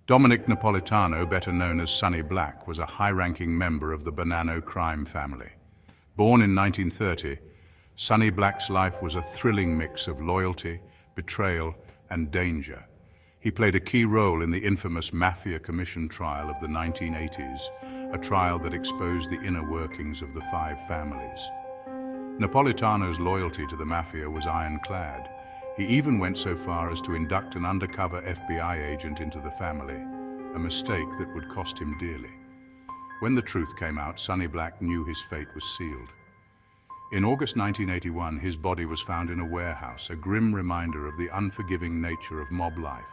Dominic Napolitano, better known as Sonny Black, was a high-ranking member of the Bonanno crime family. Born in 1930, Sonny Black's life was a thrilling mix of loyalty, betrayal, and danger. He played a key role in the infamous Mafia Commission trial of the 1980s, a trial that exposed the inner workings of the five families. Napolitano's loyalty to the Mafia was ironclad. He even went so far as to induct an undercover FBI agent into the family, a mistake that would cost him dearly. When the truth came out, Sonny Black knew his fate was sealed. In August 1981, his body was found in a warehouse, a grim reminder of the unforgiving nature of mob life.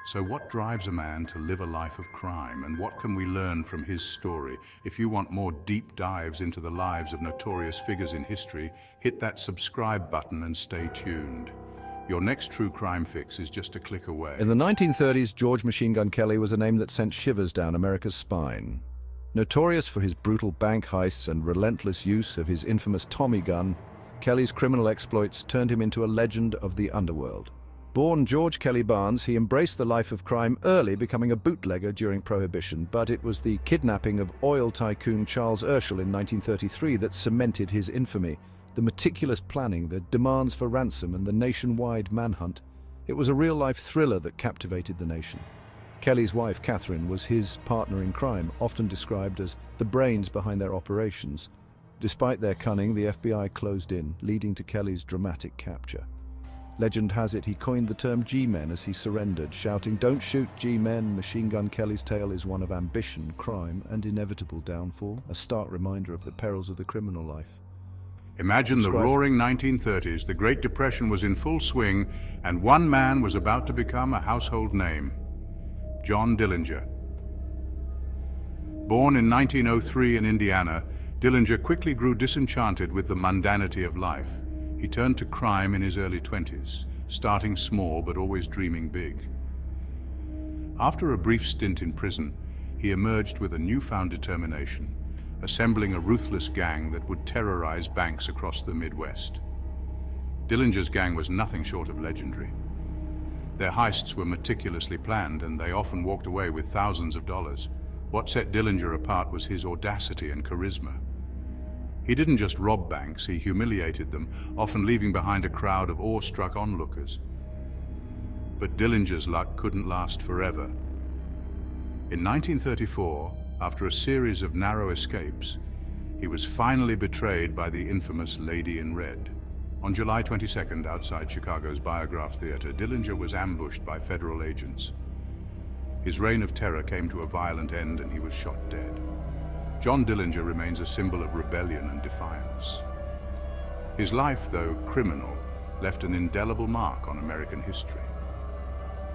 So what drives a man to live a life of crime, and what can we learn from his story? If you want more deep dives into the lives of notorious figures in history, hit that subscribe button and stay tuned. Your next true crime fix is just a click away. In the 1930s, George Machine Gun Kelly was a name that sent shivers down America's spine. Notorious for his brutal bank heists and relentless use of his infamous Tommy gun, Kelly's criminal exploits turned him into a legend of the underworld. Born George Kelly Barnes, he embraced the life of crime early, becoming a bootlegger during Prohibition, but it was the kidnapping of oil tycoon Charles Urschel in 1933 that cemented his infamy. The meticulous planning, the demands for ransom, and the nationwide manhunt. It was a real-life thriller that captivated the nation. Kelly's wife, Catherine, was his partner in crime, often described as the brains behind their operations. Despite their cunning, the FBI closed in, leading to Kelly's dramatic capture. Legend has it he coined the term G-Men as he surrendered, shouting, "Don't shoot, G-Men." Machine Gun Kelly's tale is one of ambition, crime, and inevitable downfall, a stark reminder of the perils of the criminal life. Imagine the roaring 1930s. The Great Depression was in full swing, and one man was about to become a household name: John Dillinger. Born in 1903 in Indiana, Dillinger quickly grew disenchanted with the mundanity of life. He turned to crime in his early 20s, starting small but always dreaming big. After a brief stint in prison, he emerged with a newfound determination, assembling a ruthless gang that would terrorize banks across the Midwest. Dillinger's gang was nothing short of legendary. Their heists were meticulously planned, and they often walked away with thousands of dollars. What set Dillinger apart was his audacity and charisma. He didn't just rob banks, he humiliated them, often leaving behind a crowd of awestruck onlookers. But Dillinger's luck couldn't last forever. In 1934, after a series of narrow escapes, he was finally betrayed by the infamous Lady in Red. On July 22nd, outside Chicago's Biograph Theater, Dillinger was ambushed by federal agents. His reign of terror came to a violent end, and he was shot dead. John Dillinger remains a symbol of rebellion and defiance. His life, though criminal, left an indelible mark on American history.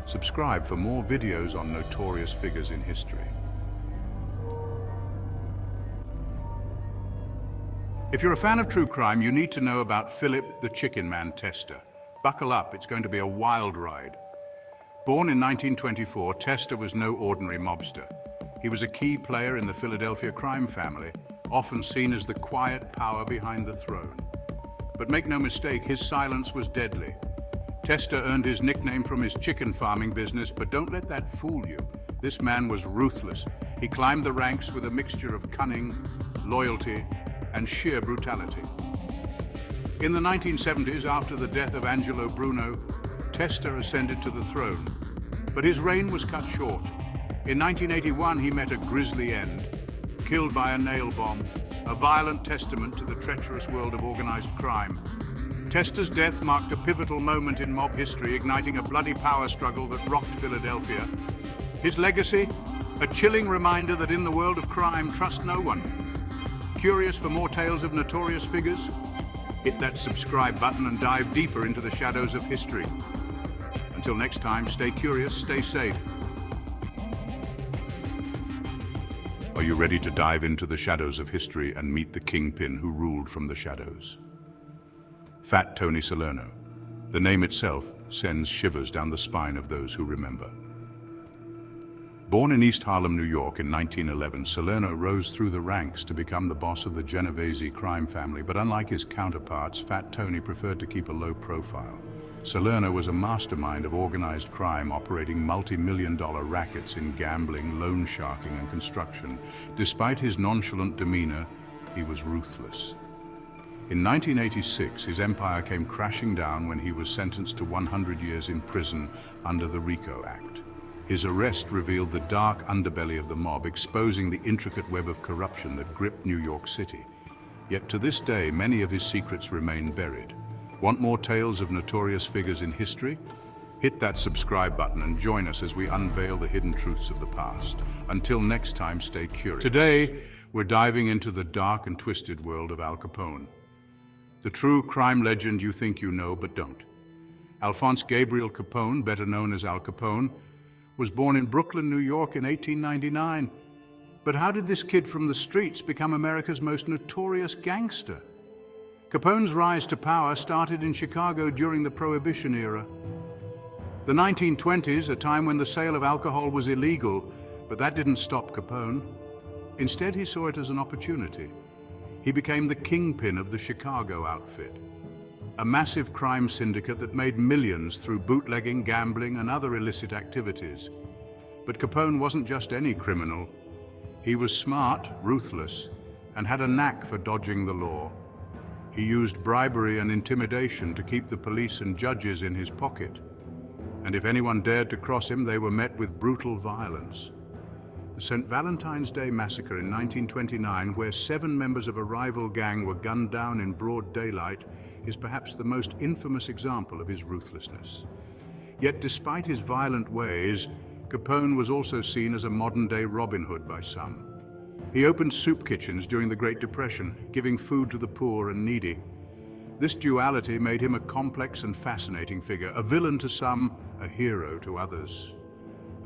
Subscribe for more videos on notorious figures in history. If you're a fan of true crime, you need to know about Philip the Chicken Man Testa. Buckle up, it's going to be a wild ride. Born in 1924, Testa was no ordinary mobster. He was a key player in the Philadelphia crime family, often seen as the quiet power behind the throne. But make no mistake, his silence was deadly. Testa earned his nickname from his chicken farming business, but don't let that fool you. This man was ruthless. He climbed the ranks with a mixture of cunning, loyalty, and sheer brutality. In the 1970s, after the death of Angelo Bruno, Testa ascended to the throne, but his reign was cut short. In 1981, he met a grisly end, killed by a nail bomb, a violent testament to the treacherous world of organized crime. Testa's death marked a pivotal moment in mob history, igniting a bloody power struggle that rocked Philadelphia. His legacy? A chilling reminder that in the world of crime, trust no one. Curious for more tales of notorious figures? Hit that subscribe button and dive deeper into the shadows of history. Until next time, stay curious, stay safe. Are you ready to dive into the shadows of history and meet the kingpin who ruled from the shadows? Fat Tony Salerno. The name itself sends shivers down the spine of those who remember. Born in East Harlem, New York in 1911, Salerno rose through the ranks to become the boss of the Genovese crime family, but unlike his counterparts, Fat Tony preferred to keep a low profile. Salerno was a mastermind of organized crime operating multi-million-dollar rackets in gambling, loan sharking, and construction. Despite his nonchalant demeanor, he was ruthless. In 1986, his empire came crashing down when he was sentenced to 100 years in prison under the RICO Act. His arrest revealed the dark underbelly of the mob, exposing the intricate web of corruption that gripped New York City. Yet to this day, many of his secrets remain buried. Want more tales of notorious figures in history? Hit that subscribe button and join us as we unveil the hidden truths of the past. Until next time, stay curious. Today, we're diving into the dark and twisted world of Al Capone. The true crime legend you think you know but don't. Alphonse Gabriel Capone, better known as Al Capone, was born in Brooklyn, New York in 1899. But how did this kid from the streets become America's most notorious gangster? Capone's rise to power started in Chicago during the Prohibition era. The 1920s, a time when the sale of alcohol was illegal, but that didn't stop Capone. Instead, he saw it as an opportunity. He became the kingpin of the Chicago outfit, a massive crime syndicate that made millions through bootlegging, gambling, and other illicit activities. But Capone wasn't just any criminal. He was smart, ruthless, and had a knack for dodging the law. He used bribery and intimidation to keep the police and judges in his pocket. And if anyone dared to cross him, they were met with brutal violence. The St. Valentine's Day Massacre in 1929, where 7 members of a rival gang were gunned down in broad daylight, is perhaps the most infamous example of his ruthlessness. Yet despite his violent ways, Capone was also seen as a modern-day Robin Hood by some. He opened soup kitchens during the Great Depression, giving food to the poor and needy. This duality made him a complex and fascinating figure, a villain to some, a hero to others.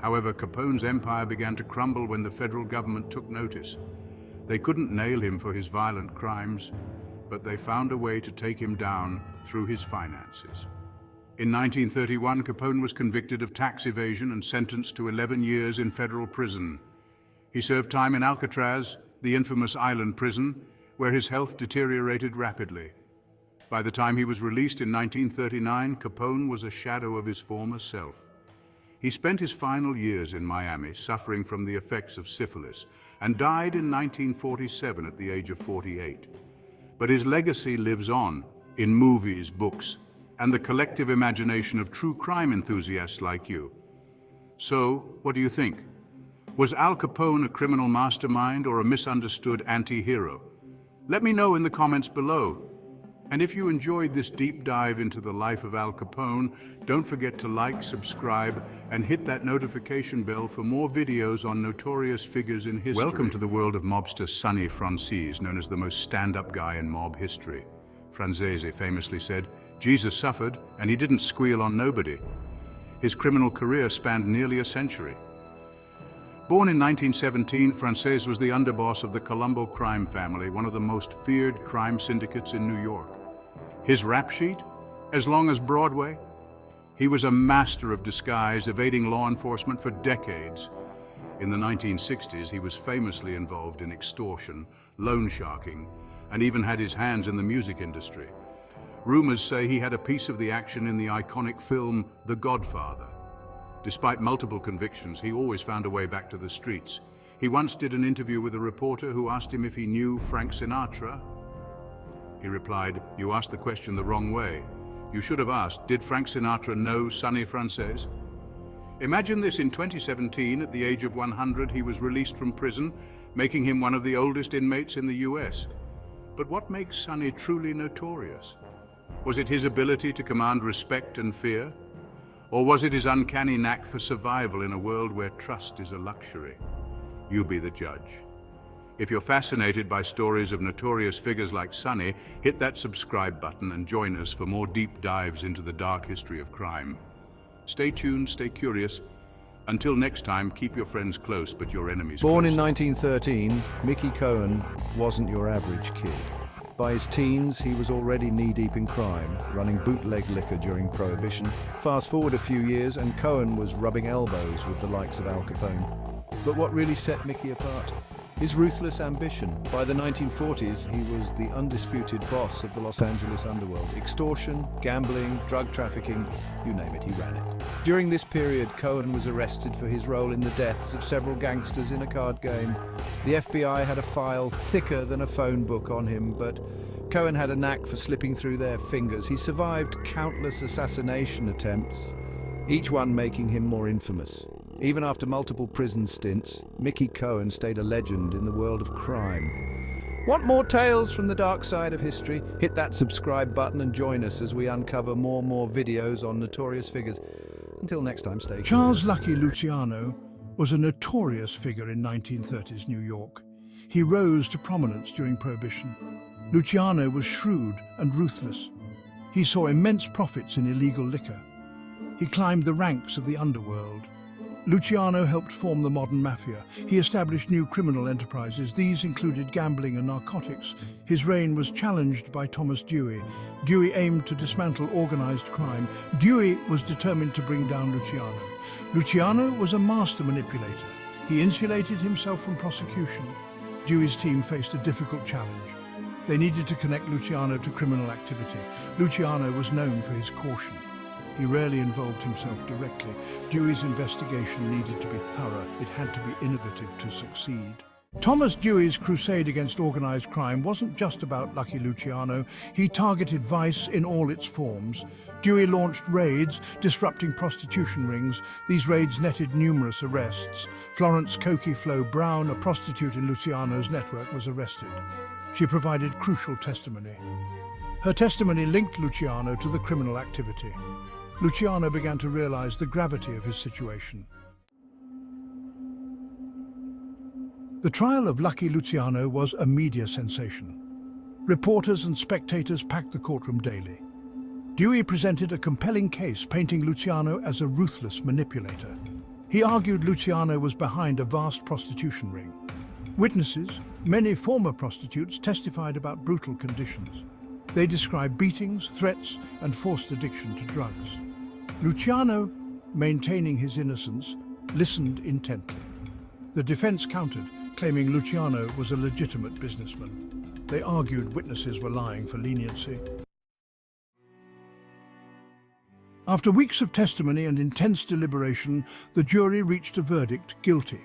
However, Capone's empire began to crumble when the federal government took notice. They couldn't nail him for his violent crimes, but they found a way to take him down through his finances. In 1931, Capone was convicted of tax evasion and sentenced to 11 years in federal prison. He served time in Alcatraz, the infamous island prison, where his health deteriorated rapidly. By the time he was released in 1939, Capone was a shadow of his former self. He spent his final years in Miami, suffering from the effects of syphilis, and died in 1947 at the age of 48. But his legacy lives on in movies, books, and the collective imagination of true crime enthusiasts like you. So, what do you think? Was Al Capone a criminal mastermind or a misunderstood anti-hero? Let me know in the comments below. And if you enjoyed this deep dive into the life of Al Capone, don't forget to like, subscribe, and hit that notification bell for more videos on notorious figures in history. Welcome to the world of mobster Sonny Franzese, known as the most stand-up guy in mob history. Franzese famously said, "Jesus suffered, and he didn't squeal on nobody." His criminal career spanned nearly a century. Born in 1917, Franzese was the underboss of the Colombo crime family, one of the most feared crime syndicates in New York. His rap sheet? As long as Broadway? He was a master of disguise, evading law enforcement for decades. In the 1960s, he was famously involved in extortion, loan sharking, and even had his hands in the music industry. Rumors say he had a piece of the action in the iconic film The Godfather. Despite multiple convictions, he always found a way back to the streets. He once did an interview with a reporter who asked him if he knew Frank Sinatra. He replied, "You asked the question the wrong way. You should have asked, did Frank Sinatra know Sonny Franzese?" Imagine this: in 2017, at the age of 100, he was released from prison, making him one of the oldest inmates in the US. But what makes Sonny truly notorious? Was it his ability to command respect and fear? Or was it his uncanny knack for survival in a world where trust is a luxury? You be the judge. If you're fascinated by stories of notorious figures like Sonny, hit that subscribe button and join us for more deep dives into the dark history of crime. Stay tuned, stay curious. Until next time, keep your friends close, but your enemies Born in closer. 1913, Mickey Cohen wasn't your average kid. By his teens, he was already knee-deep in crime, running bootleg liquor during Prohibition. Fast forward a few years, and Cohen was rubbing elbows with the likes of Al Capone. But what really set Mickey apart? His ruthless ambition. By the 1940s, he was the undisputed boss of the Los Angeles underworld. Extortion, gambling, drug trafficking, you name it, he ran it. During this period, Cohen was arrested for his role in the deaths of several gangsters in a card game. The FBI had a file thicker than a phone book on him, but Cohen had a knack for slipping through their fingers. He survived countless assassination attempts, each one making him more infamous. Even after multiple prison stints, Mickey Cohen stayed a legend in the world of crime. Want more tales from the dark side of history? Hit that subscribe button and join us as we uncover more videos on Notorious Figures. Until next time, stay Charles curious. Lucky Luciano was a notorious figure in 1930s New York. He rose to prominence during Prohibition. Luciano was shrewd and ruthless. He saw immense profits in illegal liquor. He climbed the ranks of the underworld. Luciano helped form the modern mafia. He established new criminal enterprises. These included gambling and narcotics. His reign was challenged by Thomas Dewey. Dewey aimed to dismantle organized crime. Dewey was determined to bring down Luciano. Luciano was a master manipulator. He insulated himself from prosecution. Dewey's team faced a difficult challenge. They needed to connect Luciano to criminal activity. Luciano was known for his caution. He rarely involved himself directly. Dewey's investigation needed to be thorough. It had to be innovative to succeed. Thomas Dewey's crusade against organized crime wasn't just about Lucky Luciano. He targeted vice in all its forms. Dewey launched raids, disrupting prostitution rings. These raids netted numerous arrests. Florence "Cokie" Flo Brown, a prostitute in Luciano's network, was arrested. She provided crucial testimony. Her testimony linked Luciano to the criminal activity. Luciano began to realize the gravity of his situation. The trial of Lucky Luciano was a media sensation. Reporters and spectators packed the courtroom daily. Dewey presented a compelling case painting Luciano as a ruthless manipulator. He argued Luciano was behind a vast prostitution ring. Witnesses, many former prostitutes, testified about brutal conditions. They described beatings, threats, and forced addiction to drugs. Luciano, maintaining his innocence, listened intently. The defense countered, claiming Luciano was a legitimate businessman. They argued witnesses were lying for leniency. After weeks of testimony and intense deliberation, the jury reached a verdict: guilty.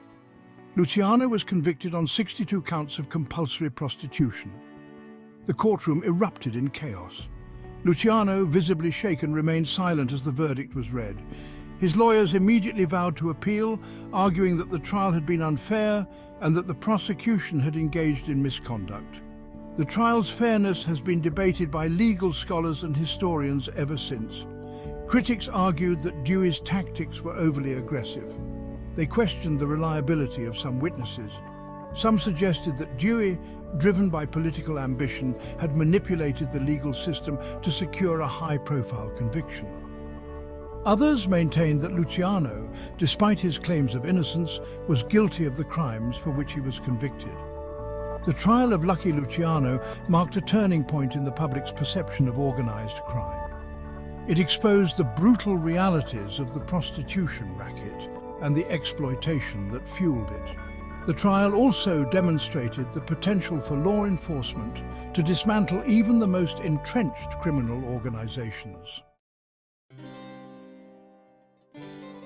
Luciano was convicted on 62 counts of compulsory prostitution. The courtroom erupted in chaos. Luciano, visibly shaken, remained silent as the verdict was read. His lawyers immediately vowed to appeal, arguing that the trial had been unfair and that the prosecution had engaged in misconduct. The trial's fairness has been debated by legal scholars and historians ever since. Critics argued that Dewey's tactics were overly aggressive. They questioned the reliability of some witnesses. Some suggested that Dewey, driven by political ambition, had manipulated the legal system to secure a high-profile conviction. Others maintained that Luciano, despite his claims of innocence, was guilty of the crimes for which he was convicted. The trial of Lucky Luciano marked a turning point in the public's perception of organized crime. It exposed the brutal realities of the prostitution racket and the exploitation that fueled it. The trial also demonstrated the potential for law enforcement to dismantle even the most entrenched criminal organizations.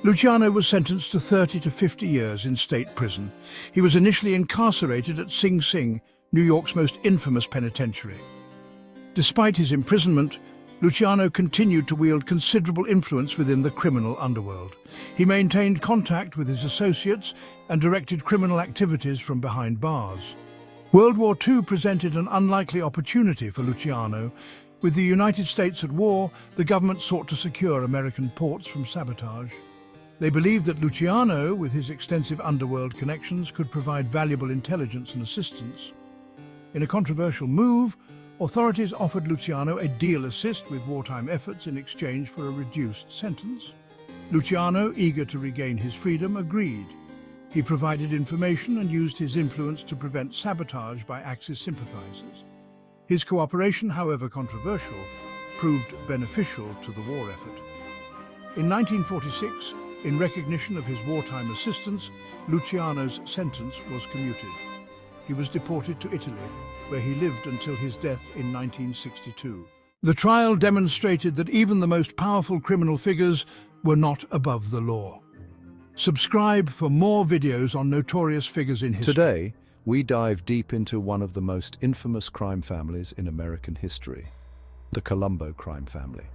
Luciano was sentenced to 30 to 50 years in state prison. He was initially incarcerated at Sing Sing, New York's most infamous penitentiary. Despite his imprisonment, Luciano continued to wield considerable influence within the criminal underworld. He maintained contact with his associates and directed criminal activities from behind bars. World War II presented an unlikely opportunity for Luciano. With the United States at war, the government sought to secure American ports from sabotage. They believed that Luciano, with his extensive underworld connections, could provide valuable intelligence and assistance. In a controversial move, authorities offered Luciano a deal assist with wartime efforts in exchange for a reduced sentence. Luciano, eager to regain his freedom, agreed. He provided information and used his influence to prevent sabotage by Axis sympathizers. His cooperation, however controversial, proved beneficial to the war effort. In 1946, in recognition of his wartime assistance, Luciano's sentence was commuted. he was deported to Italy, where he lived until his death in 1962. The trial demonstrated that even the most powerful criminal figures were not above the law. Subscribe for more videos on notorious figures in history. Today, we dive deep into one of the most infamous crime families in American history, the Colombo crime family.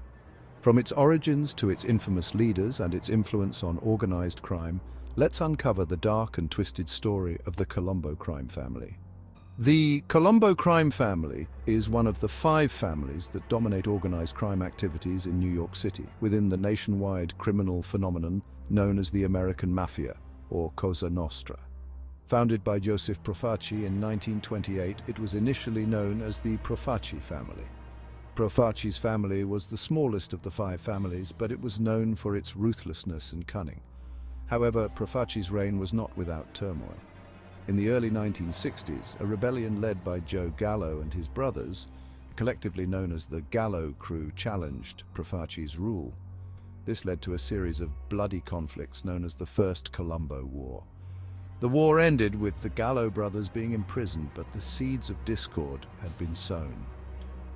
From its origins to its infamous leaders and its influence on organized crime, let's uncover the dark and twisted story of the Colombo crime family. The Colombo crime family is one of the 5 families that dominate organized crime activities in New York City within the nationwide criminal phenomenon known as the American Mafia, or Cosa Nostra. Founded by Joseph Profaci in 1928, it was initially known as the Profaci family. Profaci's family was the smallest of the 5 families, but it was known for its ruthlessness and cunning. However, Profaci's reign was not without turmoil. In the early 1960s, a rebellion led by Joe Gallo and his brothers, collectively known as the Gallo Crew, challenged Profaci's rule. This led to a series of bloody conflicts known as the First Colombo War. The war ended with the Gallo brothers being imprisoned, but the seeds of discord had been sown.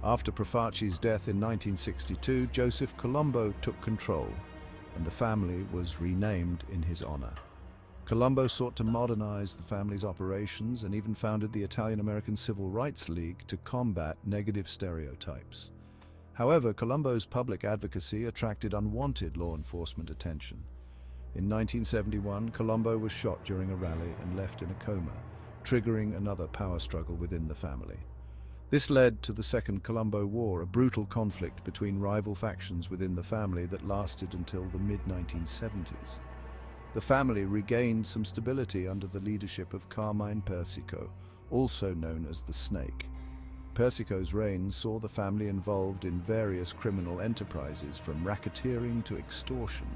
After Profaci's death in 1962, Joseph Colombo took control, and the family was renamed in his honor. Colombo sought to modernize the family's operations and even founded the Italian-American Civil Rights League to combat negative stereotypes. However, Colombo's public advocacy attracted unwanted law enforcement attention. In 1971, Colombo was shot during a rally and left in a coma, triggering another power struggle within the family. This led to the Second Colombo War, a brutal conflict between rival factions within the family that lasted until the mid-1970s. The family regained some stability under the leadership of Carmine Persico, also known as the Snake. Persico's reign saw the family involved in various criminal enterprises, from racketeering to extortion.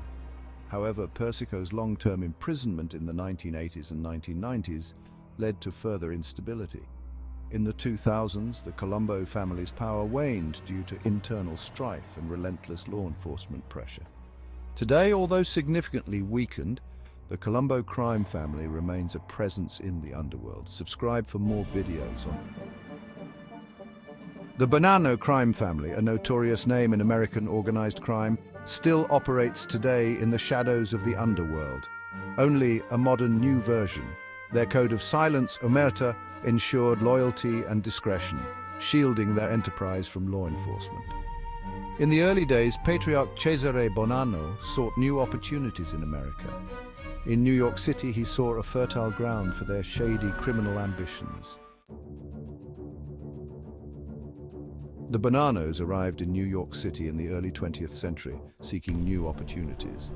However, Persico's long-term imprisonment in the 1980s and 1990s led to further instability. In the 2000s, the Colombo family's power waned due to internal strife and relentless law enforcement pressure. Today, although significantly weakened, the Colombo crime family remains a presence in the underworld. Subscribe for more videos on the Bonanno crime family, a notorious name in American organized crime, still operates today in the shadows of the underworld. Only a modern new version. Their code of silence, omerta, ensured loyalty and discretion, shielding their enterprise from law enforcement. In the early days, Patriarch Cesare Bonanno sought new opportunities in America. In New York City, he saw a fertile ground for their shady criminal ambitions. The Bonannos arrived in New York City in the early 20th century, seeking new opportunities.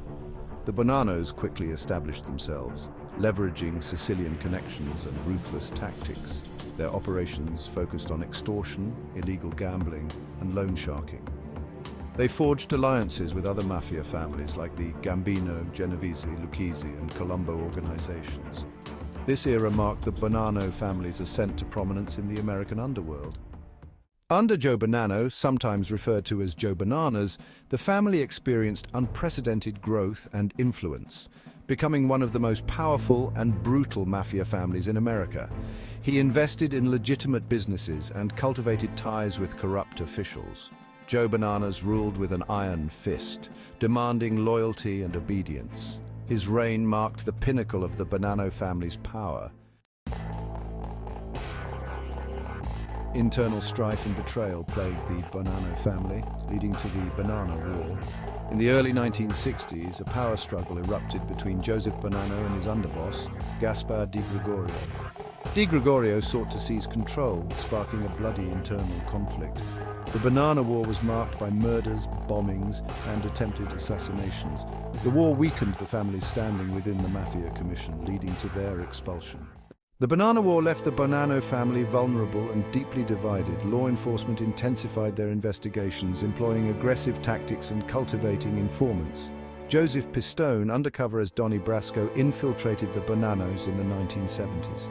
The Bonannos quickly established themselves, leveraging Sicilian connections and ruthless tactics. Their operations focused on extortion, illegal gambling, and loan sharking. They forged alliances with other mafia families like the Gambino, Genovese, Lucchese, and Colombo organizations. This era marked the Bonanno family's ascent to prominence in the American underworld. Under Joe Bonanno, sometimes referred to as Joe Bananas, the family experienced unprecedented growth and influence, becoming one of the most powerful and brutal mafia families in America. He invested in legitimate businesses and cultivated ties with corrupt officials. Joe Bananas ruled with an iron fist, demanding loyalty and obedience. His reign marked the pinnacle of the Bonanno family's power. Internal strife and betrayal plagued the Bonanno family, leading to the Bonanno War. In the early 1960s, a power struggle erupted between Joseph Bonanno and his underboss, Gaspar di Gregorio. Di Gregorio sought to seize control, sparking a bloody internal conflict. The Bonanno War was marked by murders, bombings, and attempted assassinations. The war weakened the family's standing within the Mafia Commission, leading to their expulsion. The Bonanno War left the Bonanno family vulnerable and deeply divided. Law enforcement intensified their investigations, employing aggressive tactics and cultivating informants. Joseph Pistone, undercover as Donnie Brasco, infiltrated the Bonannos in the 1970s.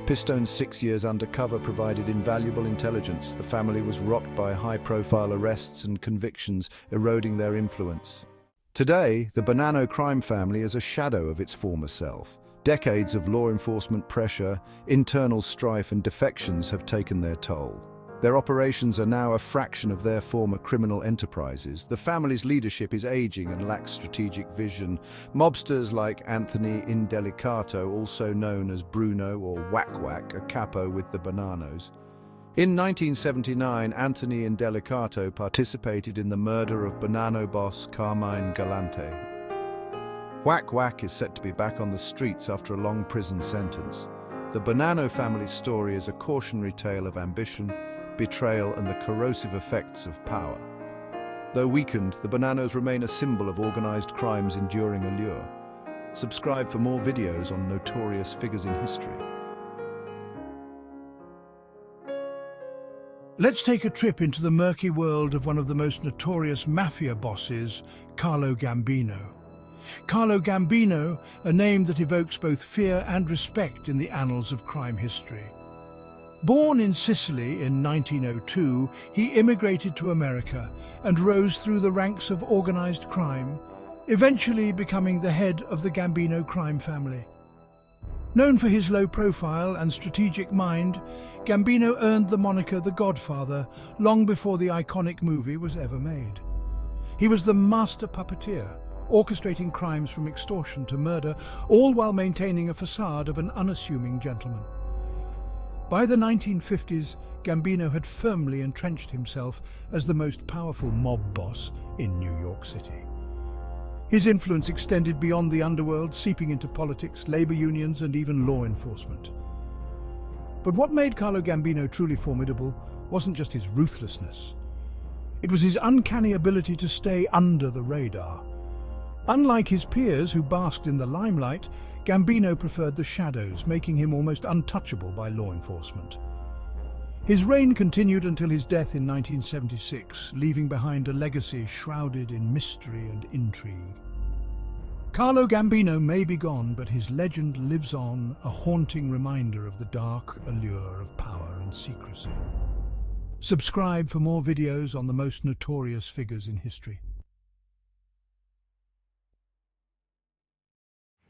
Pistone's 6 years undercover provided invaluable intelligence. The family was rocked by high-profile arrests and convictions, eroding their influence. Today, the Bonanno crime family is a shadow of its former self. Decades of law enforcement pressure, internal strife and defections have taken their toll. Their operations are now a fraction of their former criminal enterprises. The family's leadership is aging and lacks strategic vision. Mobsters like Anthony Indelicato, also known as Bruno or Whack Whack, a capo with the Bonannos. In 1979, Anthony Indelicato participated in the murder of Bonanno boss Carmine Galante. Whack Whack is set to be back on the streets after a long prison sentence. The Bonanno family's story is a cautionary tale of ambition, betrayal and the corrosive effects of power. Though weakened, the Bonannos remain a symbol of organized crime's enduring allure. Subscribe for more videos on notorious figures in history. Let's take a trip into the murky world of one of the most notorious mafia bosses, Carlo Gambino. Carlo Gambino, a name that evokes both fear and respect in the annals of crime history. Born in Sicily in 1902, he immigrated to America and rose through the ranks of organized crime, eventually becoming the head of the Gambino crime family. Known for his low profile and strategic mind, Gambino earned the moniker The Godfather long before the iconic movie was ever made. He was the master puppeteer, orchestrating crimes from extortion to murder, all while maintaining a facade of an unassuming gentleman. By the 1950s, Gambino had firmly entrenched himself as the most powerful mob boss in New York City. His influence extended beyond the underworld, seeping into politics, labor unions, and even law enforcement. But what made Carlo Gambino truly formidable wasn't just his ruthlessness. It was his uncanny ability to stay under the radar. Unlike his peers who basked in the limelight, Gambino preferred the shadows, making him almost untouchable by law enforcement. His reign continued until his death in 1976, leaving behind a legacy shrouded in mystery and intrigue. Carlo Gambino may be gone, but his legend lives on, a haunting reminder of the dark allure of power and secrecy. Subscribe for more videos on the most notorious figures in history.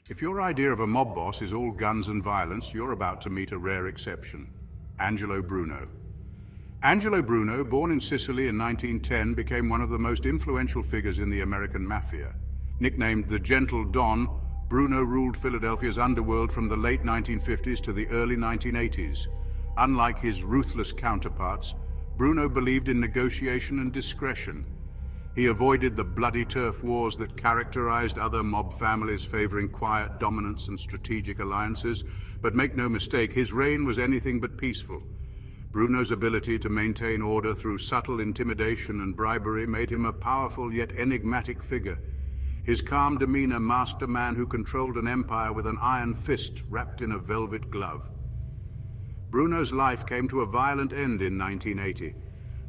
If your idea of a mob boss is all guns and violence, you're about to meet a rare exception. Angelo Bruno. Angelo Bruno, born in Sicily in 1910, became one of the most influential figures in the American Mafia. Nicknamed the Gentle Don, Bruno ruled Philadelphia's underworld from the late 1950s to the early 1980s. Unlike his ruthless counterparts, Bruno believed in negotiation and discretion. He avoided the bloody turf wars that characterized other mob families, favoring quiet dominance and strategic alliances. But make no mistake, his reign was anything but peaceful. Bruno's ability to maintain order through subtle intimidation and bribery made him a powerful yet enigmatic figure. His calm demeanor masked a man who controlled an empire with an iron fist wrapped in a velvet glove. Bruno's life came to a violent end in 1980.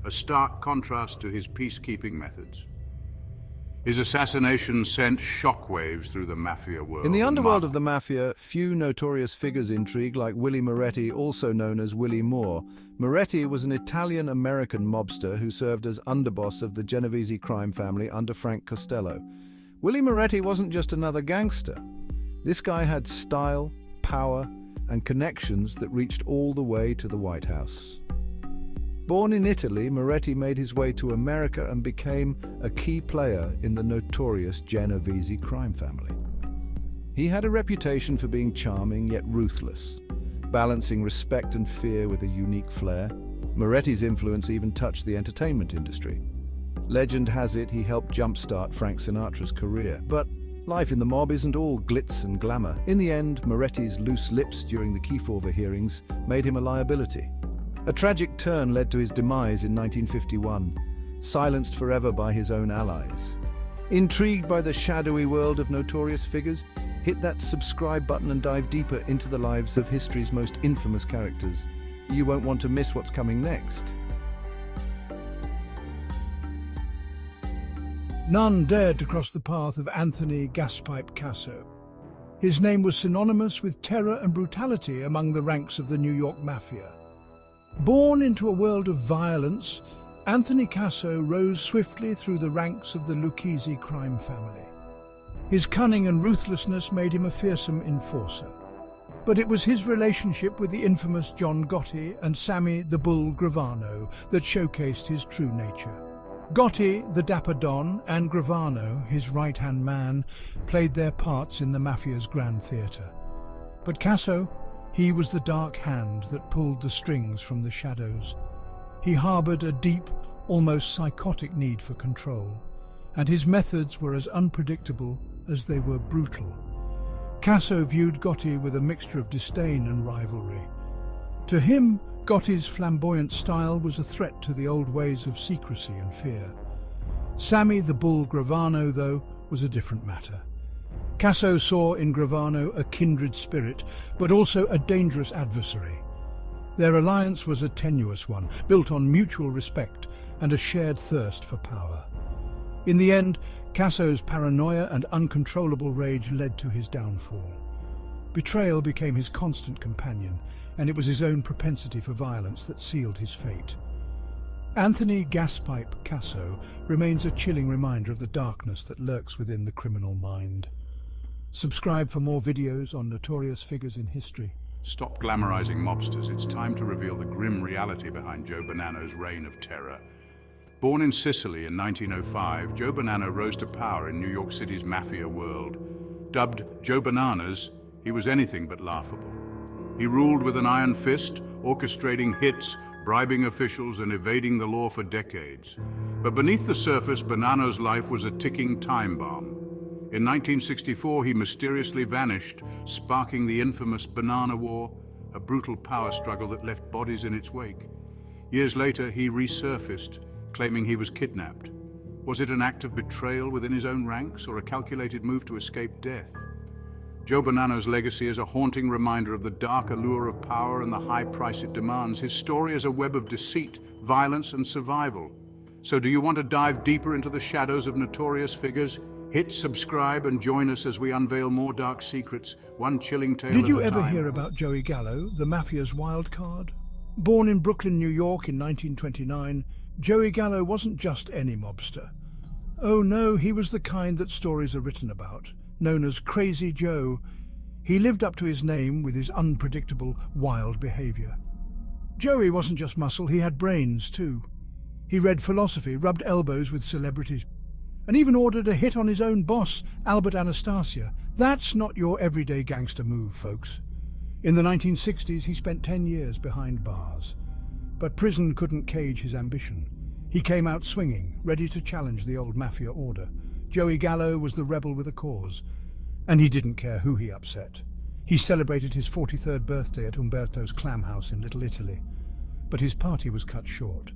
A stark contrast to his peacekeeping methods. His assassination sent shockwaves through the mafia world. In the underworld of the mafia, few notorious figures intrigue like Willie Moretti, also known as Willie Moore. Moretti was an Italian-American mobster who served as underboss of the Genovese crime family under Frank Costello. Willie Moretti wasn't just another gangster. This guy had style, power, and connections that reached all the way to the White House. Born in Italy, Moretti made his way to America and became a key player in the notorious Genovese crime family. He had a reputation for being charming yet ruthless, balancing respect and fear with a unique flair. Moretti's influence even touched the entertainment industry. Legend has it he helped jumpstart Frank Sinatra's career. But life in the mob isn't all glitz and glamour. In the end, Moretti's loose lips during the Kefauver hearings made him a liability. A tragic turn led to his demise in 1951, silenced forever by his own allies. Intrigued by the shadowy world of notorious figures? Hit that subscribe button and dive deeper into the lives of history's most infamous characters. You won't want to miss what's coming next. None dared to cross the path of Anthony Gaspipe Casso. His name was synonymous with terror and brutality among the ranks of the New York Mafia. Born into a world of violence, Anthony Casso rose swiftly through the ranks of the Lucchese crime family. His cunning and ruthlessness made him a fearsome enforcer. But it was his relationship with the infamous John Gotti and Sammy the Bull Gravano that showcased his true nature. Gotti, the dapper Don, and Gravano, his right-hand man, played their parts in the Mafia's Grand Theatre. But Casso, he was the dark hand that pulled the strings from the shadows. He harbored a deep, almost psychotic need for control, and his methods were as unpredictable as they were brutal. Casso viewed Gotti with a mixture of disdain and rivalry. To him, Gotti's flamboyant style was a threat to the old ways of secrecy and fear. Sammy the Bull Gravano, though, was a different matter. Casso saw in Gravano a kindred spirit, but also a dangerous adversary. Their alliance was a tenuous one, built on mutual respect and a shared thirst for power. In the end, Casso's paranoia and uncontrollable rage led to his downfall. Betrayal became his constant companion, and it was his own propensity for violence that sealed his fate. Anthony Gaspipe Casso remains a chilling reminder of the darkness that lurks within the criminal mind. Subscribe for more videos on notorious figures in history. Stop glamorizing mobsters. It's time to reveal the grim reality behind Joe Bonanno's reign of terror. Born in Sicily in 1905, Joe Bonanno rose to power in New York City's mafia world. Dubbed Joe Bananas, he was anything but laughable. He ruled with an iron fist, orchestrating hits, bribing officials, and evading the law for decades. But beneath the surface, Bonanno's life was a ticking time bomb. In 1964, he mysteriously vanished, sparking the infamous Banana War, a brutal power struggle that left bodies in its wake. Years later, he resurfaced, claiming he was kidnapped. Was it an act of betrayal within his own ranks, or a calculated move to escape death? Joe Bonanno's legacy is a haunting reminder of the dark allure of power and the high price it demands. His story is a web of deceit, violence, and survival. So do you want to dive deeper into the shadows of notorious figures? Hit subscribe and join us as we unveil more dark secrets, one chilling tale at a time. Did you ever hear about Joey Gallo, the Mafia's wild card? Born in Brooklyn, New York in 1929, Joey Gallo wasn't just any mobster. Oh no, he was the kind that stories are written about, known as Crazy Joe. He lived up to his name with his unpredictable, wild behavior. Joey wasn't just muscle, he had brains too. He read philosophy, rubbed elbows with celebrities, and even ordered a hit on his own boss, Albert Anastasia. That's not your everyday gangster move, folks. In the 1960s, he spent 10 years behind bars. But prison couldn't cage his ambition. He came out swinging, ready to challenge the old mafia order. Joey Gallo was the rebel with a cause, and he didn't care who he upset. He celebrated his 43rd birthday at Umberto's Clam House in Little Italy, but his party was cut short.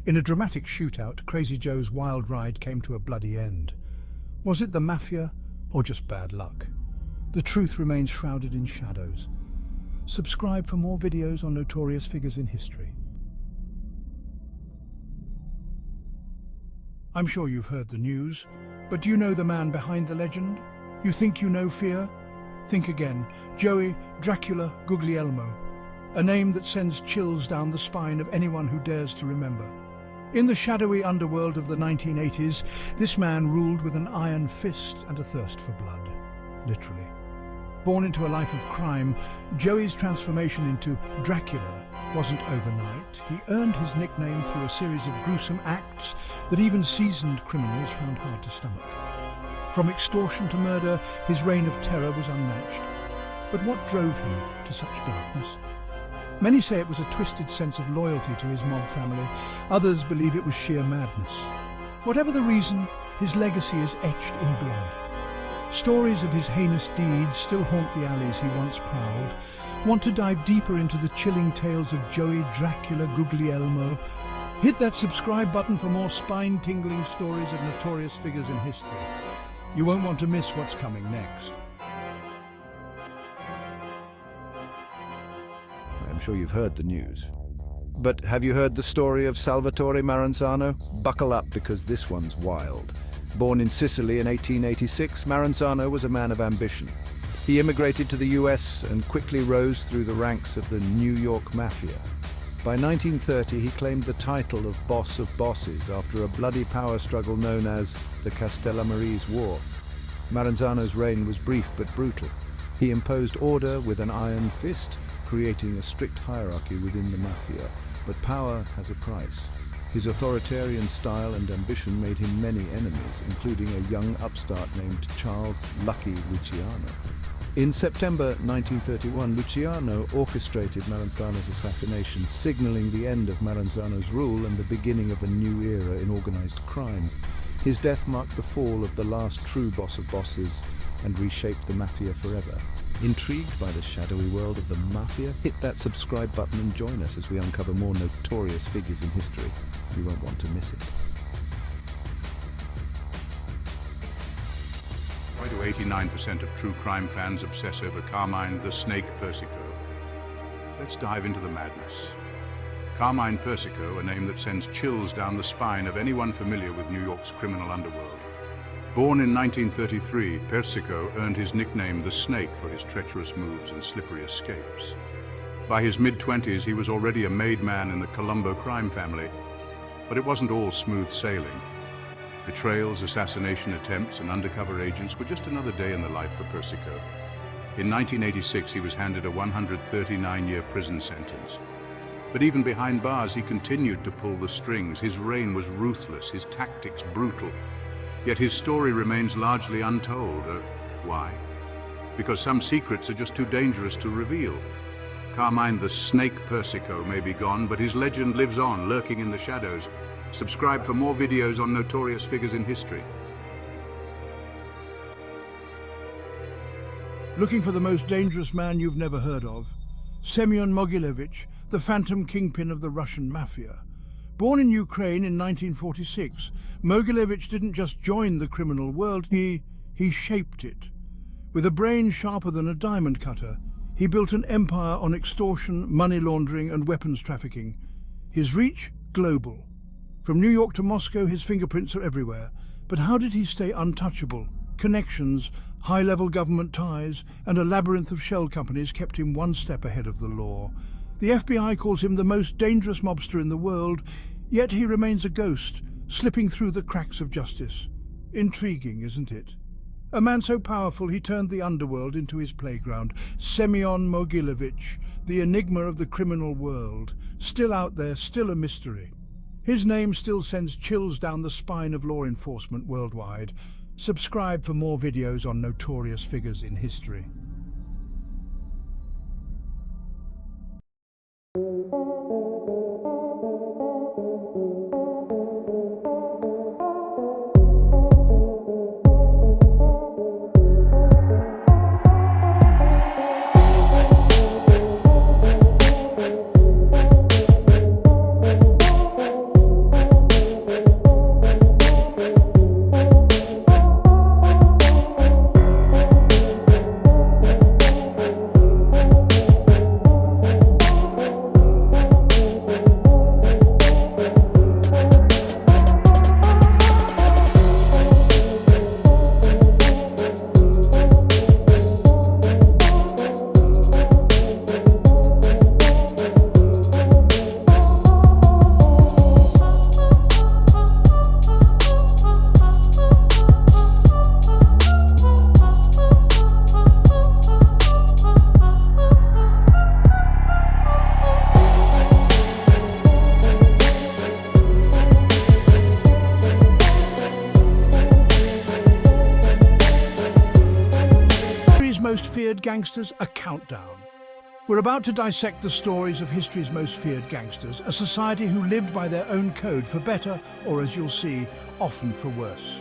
In a dramatic shootout, Crazy Joe's wild ride came to a bloody end. Was it the mafia, or just bad luck? The truth remains shrouded in shadows. Subscribe for more videos on notorious figures in history. I'm sure you've heard the news, but do you know the man behind the legend? You think you know fear? Think again. Joey Dracula Guglielmo, a name that sends chills down the spine of anyone who dares to remember. In the shadowy underworld of the 1980s, this man ruled with an iron fist and a thirst for blood, literally. Born into a life of crime, Joey's transformation into Dracula wasn't overnight. He earned his nickname through a series of gruesome acts that even seasoned criminals found hard to stomach. From extortion to murder, his reign of terror was unmatched. But what drove him to such darkness? Many say it was a twisted sense of loyalty to his mob family. Others believe it was sheer madness. Whatever the reason, his legacy is etched in blood. Stories of his heinous deeds still haunt the alleys he once prowled. Want to dive deeper into the chilling tales of Joey Dracula Guglielmo? Hit that subscribe button for more spine-tingling stories of notorious figures in history. You won't want to miss what's coming next. I'm sure you've heard the news. But have you heard the story of Salvatore Maranzano? Buckle up, because this one's wild. Born in Sicily in 1886, Maranzano was a man of ambition. He immigrated to the US and quickly rose through the ranks of the New York Mafia. By 1930, he claimed the title of Boss of Bosses after a bloody power struggle known as the Castellamarese War. Maranzano's reign was brief but brutal. He imposed order with an iron fist, creating a strict hierarchy within the mafia. But power has a price. His authoritarian style and ambition made him many enemies, including a young upstart named Charles "Lucky" Luciano. In September 1931, Luciano orchestrated Maranzano's assassination, signaling the end of Maranzano's rule and the beginning of a new era in organized crime. His death marked the fall of the last true boss of bosses and reshaped the mafia forever. Intrigued by the shadowy world of the mafia? Hit that subscribe button and join us as we uncover more notorious figures in history. You won't want to miss it. Why do 89% of true crime fans obsess over Carmine the Snake Persico? Let's dive into the madness. Carmine Persico, a name that sends chills down the spine of anyone familiar with New York's criminal underworld. Born in 1933, Persico earned his nickname the Snake for his treacherous moves and slippery escapes. By his mid-20s, he was already a made man in the Colombo crime family, but it wasn't all smooth sailing. Betrayals, assassination attempts, and undercover agents were just another day in the life for Persico. In 1986, he was handed a 139-year prison sentence. But even behind bars, he continued to pull the strings. His reign was ruthless, his tactics brutal. Yet his story remains largely untold. Why? Because some secrets are just too dangerous to reveal. Carmine the Snake Persico may be gone, but his legend lives on, lurking in the shadows. Subscribe for more videos on notorious figures in history. Looking for the most dangerous man you've never heard of? Semyon Mogilevich, the phantom kingpin of the Russian mafia. Born in Ukraine in 1946, Mogilevich didn't just join the criminal world, he shaped it. With a brain sharper than a diamond cutter, he built an empire on extortion, money laundering, and weapons trafficking. His reach, global. From New York to Moscow, his fingerprints are everywhere. But how did he stay untouchable? Connections, high-level government ties, and a labyrinth of shell companies kept him one step ahead of the law. The FBI calls him the most dangerous mobster in the world, yet he remains a ghost, slipping through the cracks of justice. Intriguing, isn't it? A man so powerful he turned the underworld into his playground. Semyon Mogilevich, the enigma of the criminal world. Still out there, still a mystery. His name still sends chills down the spine of law enforcement worldwide. Subscribe for more videos on notorious figures in history. Most feared gangsters, a countdown. We're about to dissect the stories of history's most feared gangsters, a society who lived by their own code for better, or as you'll see, often for worse.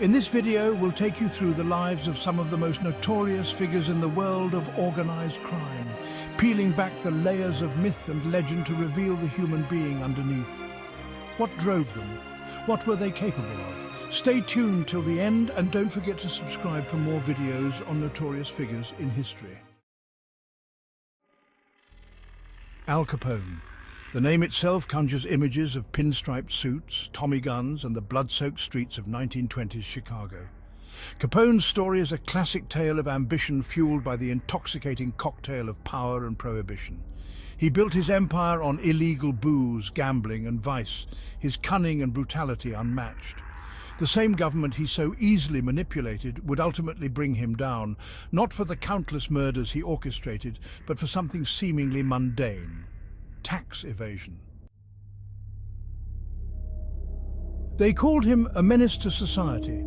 In this video, we'll take you through the lives of some of the most notorious figures in the world of organized crime, peeling back the layers of myth and legend to reveal the human being underneath. What drove them? What were they capable of? Stay tuned till the end and don't forget to subscribe for more videos on notorious figures in history. Al Capone. The name itself conjures images of pinstriped suits, Tommy guns, and the blood-soaked streets of 1920s Chicago. Capone's story is a classic tale of ambition fueled by the intoxicating cocktail of power and prohibition. He built his empire on illegal booze, gambling, and vice, his cunning and brutality unmatched. The same government he so easily manipulated would ultimately bring him down, not for the countless murders he orchestrated, but for something seemingly mundane: tax evasion. They called him a menace to society,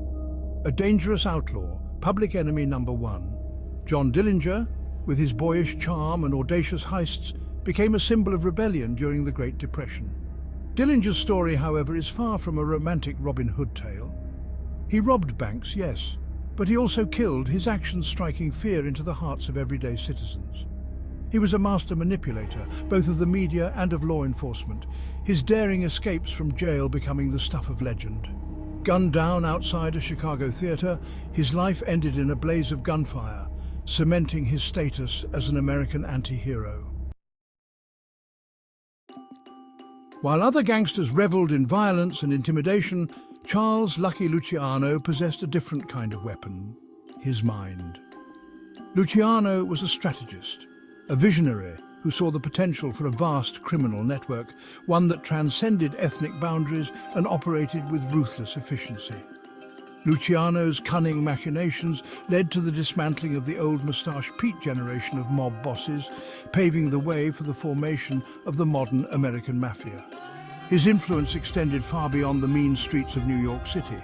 a dangerous outlaw, public enemy number one. John Dillinger, with his boyish charm and audacious heists, became a symbol of rebellion during the Great Depression. Dillinger's story, however, is far from a romantic Robin Hood tale. He robbed banks, yes, but he also killed, his actions striking fear into the hearts of everyday citizens. He was a master manipulator, both of the media and of law enforcement, his daring escapes from jail becoming the stuff of legend. Gunned down outside a Chicago theater, his life ended in a blaze of gunfire, cementing his status as an American anti-hero. While other gangsters reveled in violence and intimidation, Charles "Lucky" Luciano possessed a different kind of weapon: his mind. Luciano was a strategist, a visionary who saw the potential for a vast criminal network, one that transcended ethnic boundaries and operated with ruthless efficiency. Luciano's cunning machinations led to the dismantling of the old Moustache Pete generation of mob bosses, paving the way for the formation of the modern American mafia. His influence extended far beyond the mean streets of New York City,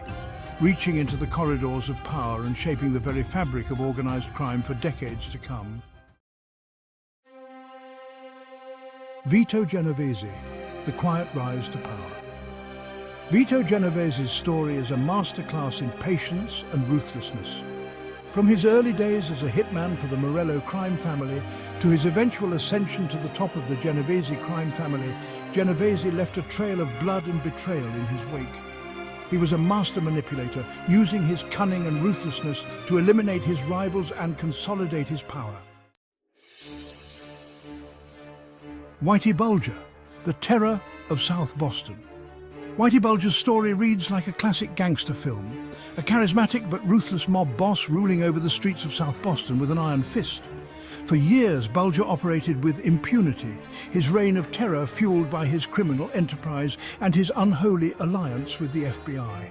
reaching into the corridors of power and shaping the very fabric of organized crime for decades to come. Vito Genovese, the quiet rise to power. Vito Genovese's story is a masterclass in patience and ruthlessness. From his early days as a hitman for the Morello crime family to his eventual ascension to the top of the Genovese crime family, Genovese left a trail of blood and betrayal in his wake. He was a master manipulator, using his cunning and ruthlessness to eliminate his rivals and consolidate his power. Whitey Bulger, the terror of South Boston. Whitey Bulger's story reads like a classic gangster film, a charismatic but ruthless mob boss ruling over the streets of South Boston with an iron fist. For years, Bulger operated with impunity, his reign of terror fueled by his criminal enterprise and his unholy alliance with the FBI.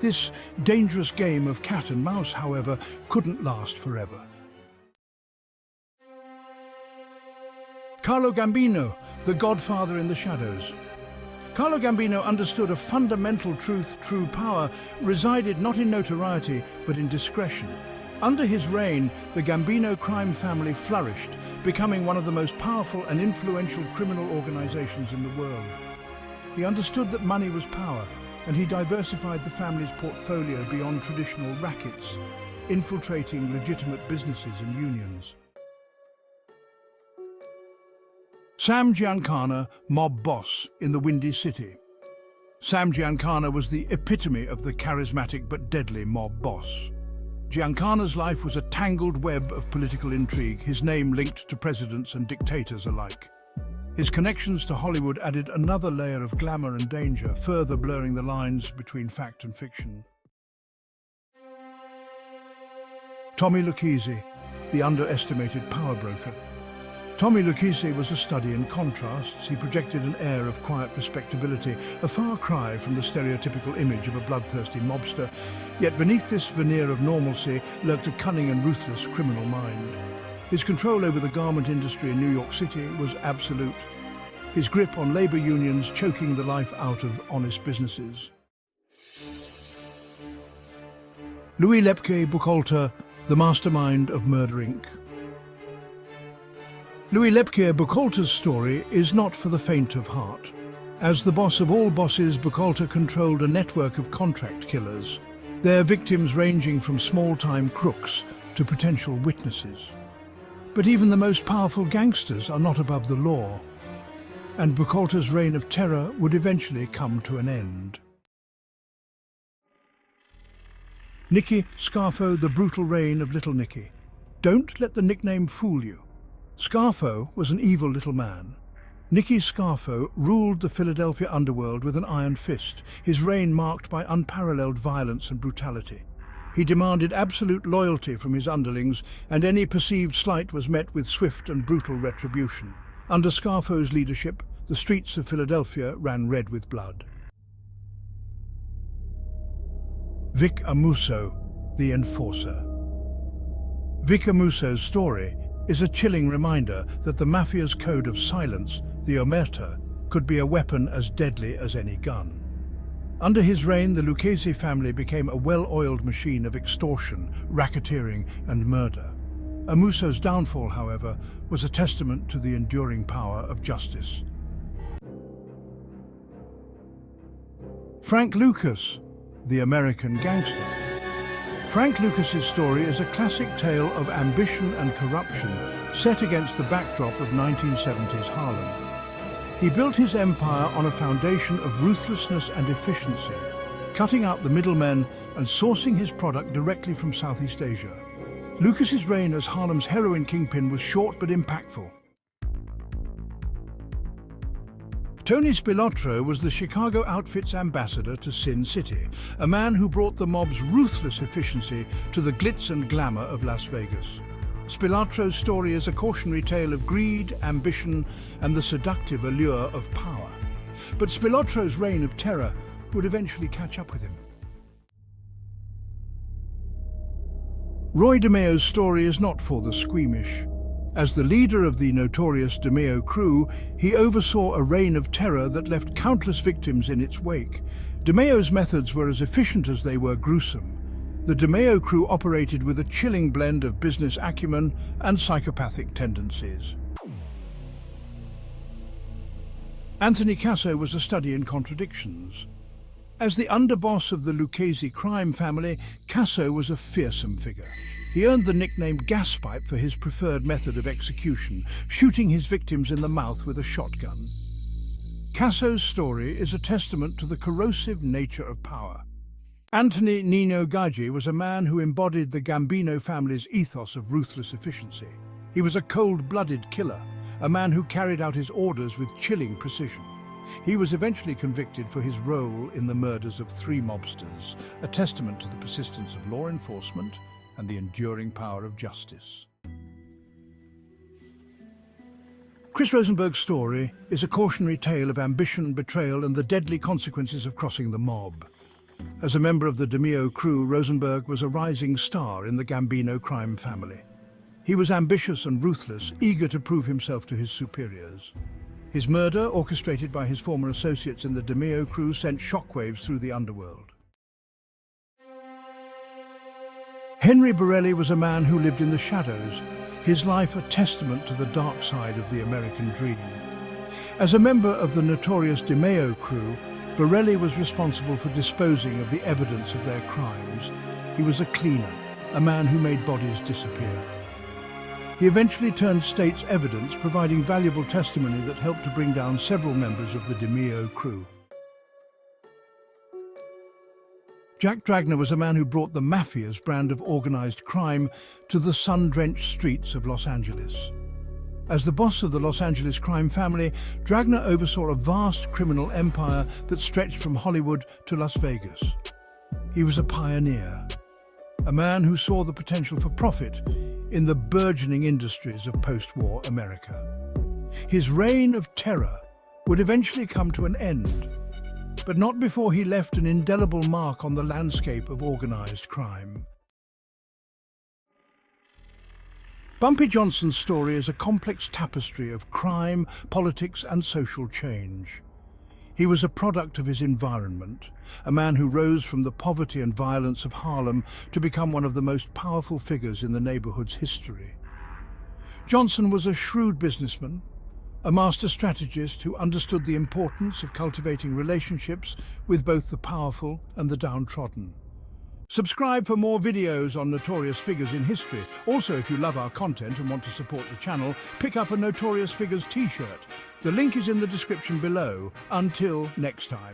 This dangerous game of cat and mouse, however, couldn't last forever. Carlo Gambino, the godfather in the shadows. Carlo Gambino understood a fundamental truth: true power resided not in notoriety, but in discretion. Under his reign, the Gambino crime family flourished, becoming one of the most powerful and influential criminal organizations in the world. He understood that money was power, and he diversified the family's portfolio beyond traditional rackets, infiltrating legitimate businesses and unions. Sam Giancana, mob boss in the Windy City. Sam Giancana was the epitome of the charismatic but deadly mob boss. Giancana's life was a tangled web of political intrigue, his name linked to presidents and dictators alike. His connections to Hollywood added another layer of glamour and danger, further blurring the lines between fact and fiction. Tommy Lucchese, the underestimated power broker. Tommy Lucchese was a study in contrasts. He projected an air of quiet respectability, a far cry from the stereotypical image of a bloodthirsty mobster. Yet beneath this veneer of normalcy lurked a cunning and ruthless criminal mind. His control over the garment industry in New York City was absolute, his grip on labor unions choking the life out of honest businesses. Louis Lepke Buchalter, the mastermind of Murder Inc. Louis Lepke Buchalter's story is not for the faint of heart. As the boss of all bosses, Buchalter controlled a network of contract killers, their victims ranging from small-time crooks to potential witnesses. But even the most powerful gangsters are not above the law, and Buchalter's reign of terror would eventually come to an end. Nicky, Scarfo, the brutal reign of Little Nicky. Don't let the nickname fool you. Scarfo was an evil little man. Nicky Scarfo ruled the Philadelphia underworld with an iron fist, his reign marked by unparalleled violence and brutality. He demanded absolute loyalty from his underlings, and any perceived slight was met with swift and brutal retribution. Under Scarfo's leadership, the streets of Philadelphia ran red with blood. Vic Amuso, the Enforcer. Vic Amuso's story is a chilling reminder that the Mafia's code of silence, the omerta, could be a weapon as deadly as any gun. Under his reign, the Lucchese family became a well-oiled machine of extortion, racketeering, and murder. Amuso's downfall, however, was a testament to the enduring power of justice. Frank Lucas, the American Gangster. Frank Lucas's story is a classic tale of ambition and corruption set against the backdrop of 1970s Harlem. He built his empire on a foundation of ruthlessness and efficiency, cutting out the middlemen and sourcing his product directly from Southeast Asia. Lucas's reign as Harlem's heroin kingpin was short but impactful. Tony Spilotro was the Chicago outfit's ambassador to Sin City, a man who brought the mob's ruthless efficiency to the glitz and glamour of Las Vegas. Spilotro's story is a cautionary tale of greed, ambition, and the seductive allure of power. But Spilotro's reign of terror would eventually catch up with him. Roy DeMeo's story is not for the squeamish. As the leader of the notorious DeMeo crew, he oversaw a reign of terror that left countless victims in its wake. DeMeo's methods were as efficient as they were gruesome. The DeMeo crew operated with a chilling blend of business acumen and psychopathic tendencies. Anthony Casso was a study in contradictions. As the underboss of the Lucchese crime family, Casso was a fearsome figure. He earned the nickname Gaspipe for his preferred method of execution, shooting his victims in the mouth with a shotgun. Casso's story is a testament to the corrosive nature of power. Anthony Nino Gaggi was a man who embodied the Gambino family's ethos of ruthless efficiency. He was a cold-blooded killer, a man who carried out his orders with chilling precision. He was eventually convicted for his role in the murders of 3 mobsters, a testament to the persistence of law enforcement and the enduring power of justice. Chris Rosenberg's story is a cautionary tale of ambition, betrayal, and the deadly consequences of crossing the mob. As a member of the DeMeo crew, Rosenberg was a rising star in the Gambino crime family. He was ambitious and ruthless, eager to prove himself to his superiors. His murder, orchestrated by his former associates in the DeMeo crew, sent shockwaves through the underworld. Henry Borelli was a man who lived in the shadows, his life a testament to the dark side of the American dream. As a member of the notorious DeMeo crew, Borelli was responsible for disposing of the evidence of their crimes. He was a cleaner, a man who made bodies disappear. He eventually turned state's evidence, providing valuable testimony that helped to bring down several members of the DeMeo crew. Jack Dragna was a man who brought the Mafia's brand of organized crime to the sun-drenched streets of Los Angeles. As the boss of the Los Angeles crime family, Dragna oversaw a vast criminal empire that stretched from Hollywood to Las Vegas. He was a pioneer, a man who saw the potential for profit in the burgeoning industries of post-war America. His reign of terror would eventually come to an end, but not before he left an indelible mark on the landscape of organized crime. Bumpy Johnson's story is a complex tapestry of crime, politics, and social change. He was a product of his environment, a man who rose from the poverty and violence of Harlem to become one of the most powerful figures in the neighborhood's history. Johnson was a shrewd businessman, a master strategist who understood the importance of cultivating relationships with both the powerful and the downtrodden. Subscribe for more videos on notorious figures in history. Also, if you love our content and want to support the channel, pick up a Notorious Figures t-shirt. The link is in the description below. Until next time.